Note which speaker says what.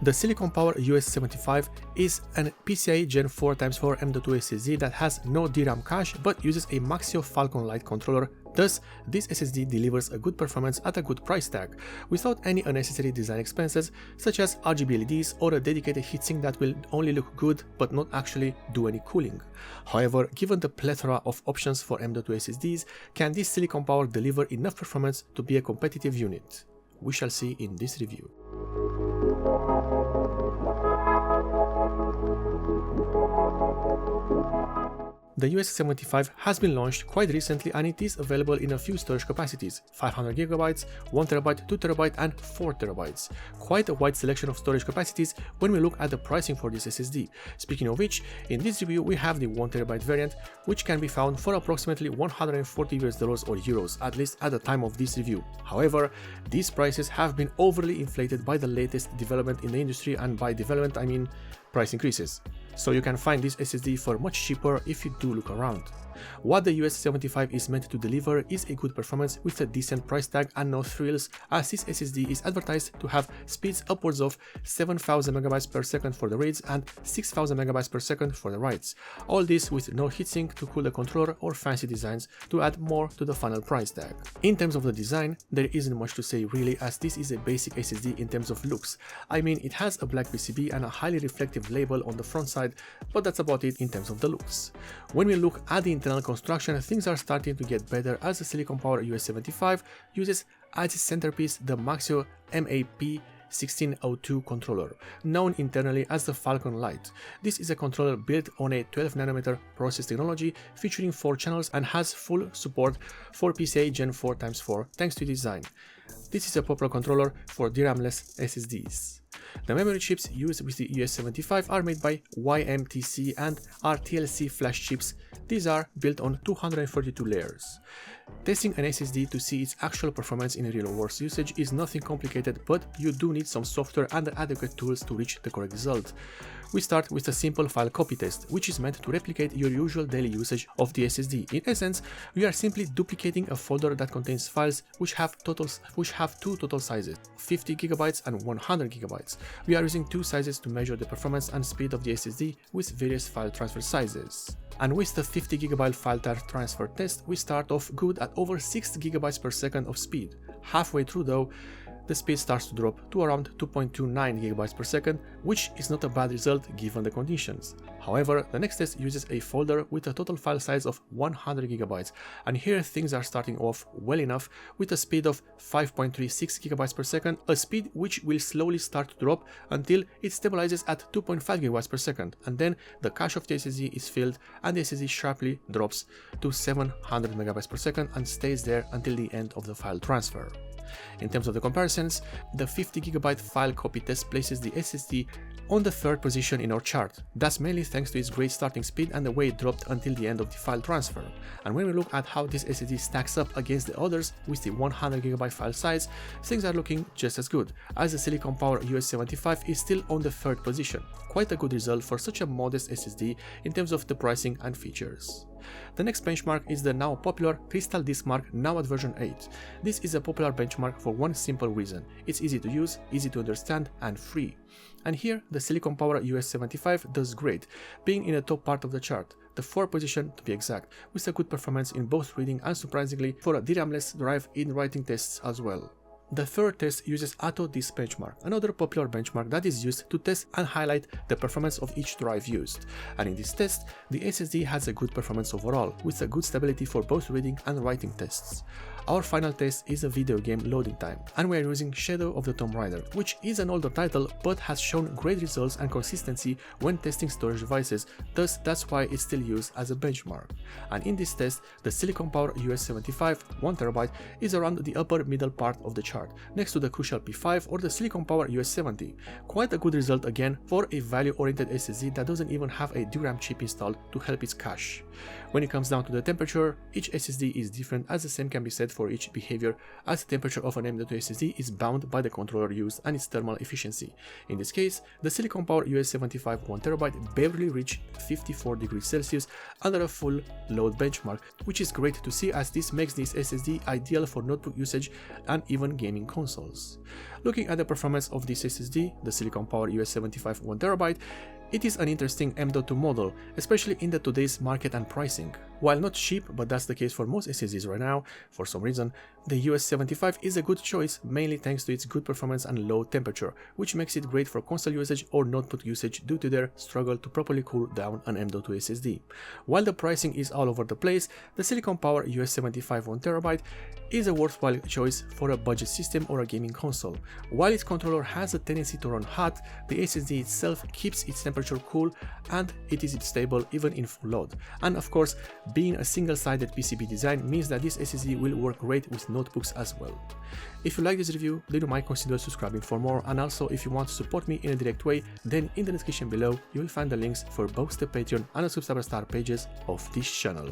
Speaker 1: The Silicon Power US75 is an PCIe Gen 4x4 M.2 SSD that has no DRAM cache but uses a Maxio Falcon Lite controller. Thus, this SSD delivers a good performance at a good price tag, without any unnecessary design expenses such as RGB LEDs or a dedicated heatsink that will only look good but not actually do any cooling. However, given the plethora of options for M.2 SSDs, can this Silicon Power deliver enough performance to be a competitive unit? We shall see in this review. The US75 has been launched quite recently and it is available in a few storage capacities: 500GB, 1TB, 2TB and 4TB. Quite a wide selection of storage capacities when we look at the pricing for this SSD. Speaking of which, in this review we have the 1TB variant, which can be found for approximately $140 or euros, at least at the time of this review. However, these prices have been overly inflated by the latest development in the industry, and by development I mean price increases. So you can find this SSD for much cheaper if you do look around. What the US75 is meant to deliver is a good performance with a decent price tag and no frills, as this SSD is advertised to have speeds upwards of 7000 MB per second for the reads and 6000 MB per second for the writes. All this with no heatsink to cool the controller or fancy designs to add more to the final price tag. In terms of the design, there isn't much to say really, as this is a basic SSD in terms of looks. I mean, it has a black PCB and a highly reflective label on the front side, but that's about it in terms of the looks. When we look at the internal construction, things are starting to get better, as the Silicon Power US75 uses as its centerpiece the Maxio MAP1602 controller, known internally as the Falcon Lite. This is a controller built on a 12nm process technology featuring 4 channels and has full support for PCIe Gen 4x4 thanks to design. This is a popular controller for DRAM-less SSDs. The memory chips used with the US75 are made by YMTC and are TLC flash chips. These are built on 242 layers. Testing an SSD to see its actual performance in real-world usage is nothing complicated, but you do need some software and adequate tools to reach the correct result. We start with a simple file copy test, which is meant to replicate your usual daily usage of the SSD. In essence, we are simply duplicating a folder that contains files which have two total sizes, 50GB and 100GB. We are using two sizes to measure the performance and speed of the SSD with various file transfer sizes. And with the 50GB file transfer test, we start off good at over 6GB per second of speed. Halfway through though, the speed starts to drop to around 2.29GB per second, which is not a bad result given the conditions. However, the next test uses a folder with a total file size of 100GB, and here things are starting off well enough with a speed of 5.36GB per second, a speed which will slowly start to drop until it stabilizes at 2.5GB per second, and then the cache of the SSD is filled and the SSD sharply drops to 700MB per second and stays there until the end of the file transfer. In terms of the comparisons, the 50GB file copy test places the SSD on the 3rd position in our chart. That's mainly thanks to its great starting speed and the way it dropped until the end of the file transfer. And when we look at how this SSD stacks up against the others with the 100GB file size, things are looking just as good, as the Silicon Power US75 is still on the 3rd position. Quite a good result for such a modest SSD in terms of the pricing and features. The next benchmark is the now popular Crystal Disk Mark, now at version 8. This is a popular benchmark for one simple reason: it's easy to use, easy to understand and free. And here the Silicon Power US75 does great, being in the top part of the chart, the 4th position to be exact, with a good performance in both reading and surprisingly for a DRAM-less drive in writing tests as well. The 3rd test uses Atto Disk Benchmark, another popular benchmark that is used to test and highlight the performance of each drive used. And in this test, the SSD has a good performance overall, with a good stability for both reading and writing tests. Our final test is a video game loading time, and we are using Shadow of the Tomb Raider, which is an older title but has shown great results and consistency when testing storage devices, thus that's why it's still used as a benchmark. And in this test, the Silicon Power US75 1TB is around the upper middle part of the chart, next to the Crucial P5 or the Silicon Power US70. Quite a good result again for a value-oriented SSD that doesn't even have a DRAM chip installed to help its cache. When it comes down to the temperature, each SSD is different, as the same can be said for each behavior, as the temperature of an M.2 SSD is bound by the controller used and its thermal efficiency. In this case, the Silicon Power US75 1TB barely reached 54 degrees Celsius under a full load benchmark, which is great to see, as this makes this SSD ideal for notebook usage and even gaming consoles. Looking at the performance of this SSD, the Silicon Power US75 1TB, it is an interesting M.2 model, especially in today's market and pricing. While not cheap, but that's the case for most SSDs right now, for some reason, the US75 is a good choice, mainly thanks to its good performance and low temperature, which makes it great for console usage or notebook usage due to their struggle to properly cool down an M.2 SSD. While the pricing is all over the place, the Silicon Power US75 1TB is a worthwhile choice for a budget system or a gaming console. While its controller has a tendency to run hot, the SSD itself keeps its temperature cool and it is stable even in full load. And of course, being a single-sided PCB design means that this SSD will work great with notebooks as well. If you like this review, then you might consider subscribing for more, and also if you want to support me in a direct way, then in the description below you will find the links for both the Patreon and the Subscriber Star pages of this channel.